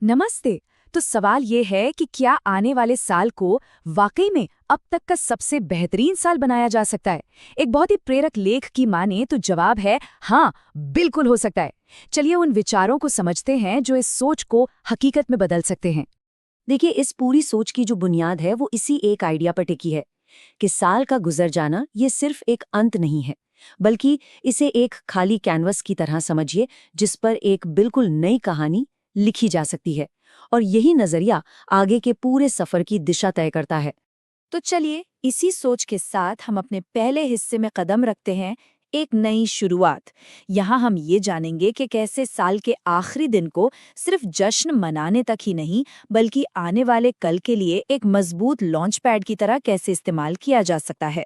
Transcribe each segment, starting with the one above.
नमस्ते। तो सवाल ये है कि क्या आने वाले साल को वाकई में अब तक का सबसे बेहतरीन साल बनाया जा सकता है? एक बहुत ही प्रेरक लेख की माने तो जवाब है हाँ, बिल्कुल हो सकता है। चलिए उन विचारों को समझते हैं जो इस सोच को हकीकत में बदल सकते हैं। देखिए, इस पूरी सोच की जो बुनियाद है वो इसी एक आइडिया पर टिकी है कि साल का गुजर जाना ये सिर्फ एक अंत नहीं है, बल्कि इसे एक खाली कैनवस की तरह समझिए जिस पर एक बिल्कुल नई कहानी लिखी जा सकती है। और यही नजरिया आगे के पूरे सफर की दिशा तय करता है। तो चलिए इसी सोच के साथ हम अपने पहले हिस्से में कदम रखते हैं, एक नई शुरुआत। यहाँ हम ये जानेंगे कि कैसे साल के आखिरी दिन को सिर्फ जश्न मनाने तक ही नहीं, बल्कि आने वाले कल के लिए एक मजबूत लॉन्च पैड की तरह कैसे इस्तेमाल किया जा सकता है।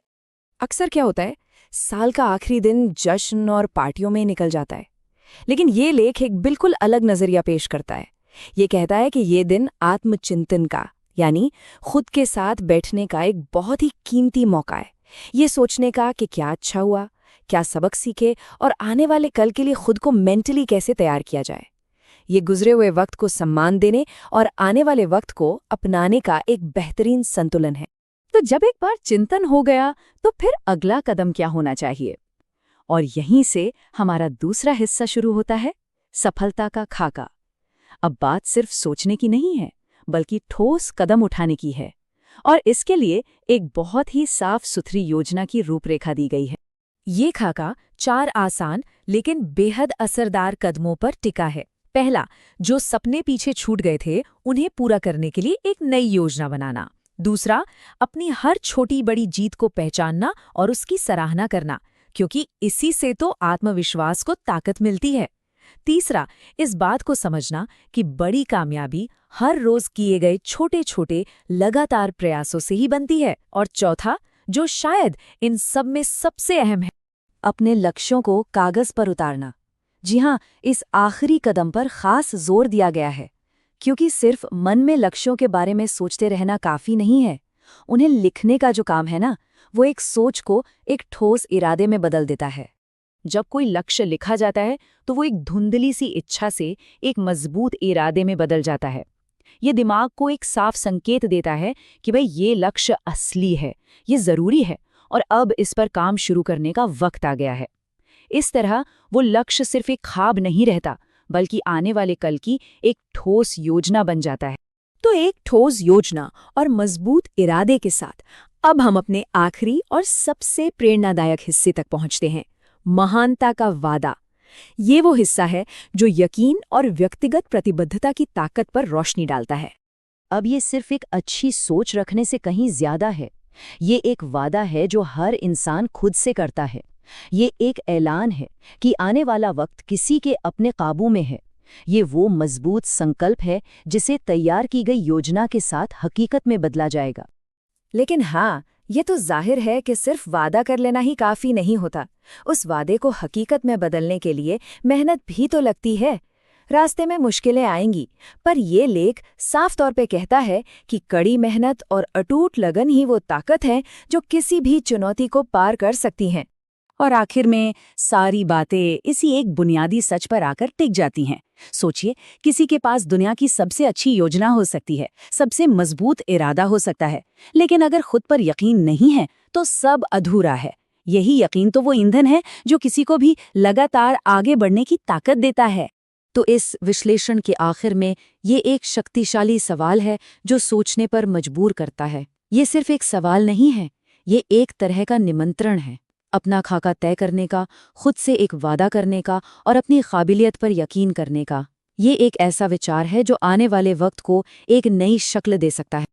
अक्सर क्या होता है, साल का आखिरी दिन जश्न और पार्टियों में निकल जाता है, लेकिन ये लेख एक बिल्कुल अलग नजरिया पेश करता है। ये कहता है कि ये दिन आत्मचिंतन का, यानी खुद के साथ बैठने का एक बहुत ही कीमती मौका है। ये सोचने का कि क्या अच्छा हुआ, क्या सबक सीखे और आने वाले कल के लिए खुद को मेंटली कैसे तैयार किया जाए। ये गुजरे हुए वक्त को सम्मान देने और आने वाले वक्त को अपनाने का एक बेहतरीन संतुलन है। तो जब एक बार चिंतन हो गया, तो फिर अगला कदम क्या होना चाहिए? और यहीं से हमारा दूसरा हिस्सा शुरू होता है, सफलता का खाका। अब बात सिर्फ सोचने की नहीं है, बल्कि ठोस कदम उठाने की है। और इसके लिए एक बहुत ही साफ सुथरी योजना की रूपरेखा दी गई है। ये खाका 4 आसान लेकिन बेहद असरदार कदमों पर टिका है। पहला, जो सपने पीछे छूट गए थे उन्हें पूरा करने के लिए एक नई योजना बनाना। दूसरा, अपनी हर छोटी बड़ी जीत को पहचानना और उसकी सराहना करना, क्योंकि इसी से तो आत्मविश्वास को ताकत मिलती है। तीसरा, इस बात को समझना कि बड़ी कामयाबी हर रोज किए गए छोटे छोटे लगातार प्रयासों से ही बनती है। और चौथा, जो शायद इन सब में सबसे अहम है, अपने लक्ष्यों को कागज पर उतारना। जी हाँ, इस आखिरी कदम पर खास जोर दिया गया है, क्योंकि सिर्फ मन में लक्ष्यों के बारे में सोचते रहना काफी नहीं है। उन्हें लिखने का जो काम है ना, वो एक सोच को एक ठोस इरादे में बदल देता है। जब कोई लक्ष्य लिखा जाता है तो वो एक धुंधली सी इच्छा से एक मजबूत इरादे में बदल जाता है। ये दिमाग को एक साफ संकेत देता है कि भाई ये लक्ष्य असली है, ये जरूरी है और अब इस पर काम शुरू करने का वक्त आ गया है। इस तरह वो लक्ष्य सिर्फ एक ख्वाब नहीं रहता, बल्कि आने वाले कल की एक ठोस योजना बन जाता है। तो एक ठोस योजना और मजबूत इरादे के साथ अब हम अपने आखिरी और सबसे प्रेरणादायक हिस्से तक पहुंचते हैं, महानता का वादा। ये वो हिस्सा है जो यकीन और व्यक्तिगत प्रतिबद्धता की ताकत पर रोशनी डालता है। अब ये सिर्फ एक अच्छी सोच रखने से कहीं ज्यादा है। ये एक वादा है जो हर इंसान खुद से करता है। ये एक ऐलान है कि आने वाला वक्त किसी के अपने काबू में है। ये वो मजबूत संकल्प है जिसे तैयार की गई योजना के साथ हकीकत में बदला जाएगा। लेकिन हाँ, ये तो जाहिर है कि सिर्फ वादा कर लेना ही काफी नहीं होता। उस वादे को हकीकत में बदलने के लिए मेहनत भी तो लगती है। रास्ते में मुश्किलें आएंगी, पर ये लेख साफ तौर पे कहता है कि कड़ी मेहनत और अटूट लगन ही वो ताकत है जो किसी भी चुनौती को पार कर सकती हैं। और आखिर में सारी बातें इसी एक बुनियादी सच पर आकर टिक जाती हैं। सोचिए, किसी के पास दुनिया की सबसे अच्छी योजना हो सकती है, सबसे मजबूत इरादा हो सकता है, लेकिन अगर खुद पर यकीन नहीं है तो सब अधूरा है। यही यकीन तो वो ईंधन है जो किसी को भी लगातार आगे बढ़ने की ताकत देता है। तो इस विश्लेषण के आखिर में ये एक शक्तिशाली सवाल है जो सोचने पर मजबूर करता है। ये सिर्फ एक सवाल नहीं है, ये एक तरह का निमंत्रण है, अपना खाका तय करने का, खुद से एक वादा करने का और अपनी काबिलियत पर यकीन करने का। ये एक ऐसा विचार है जो आने वाले वक्त को एक नई शक्ल दे सकता है।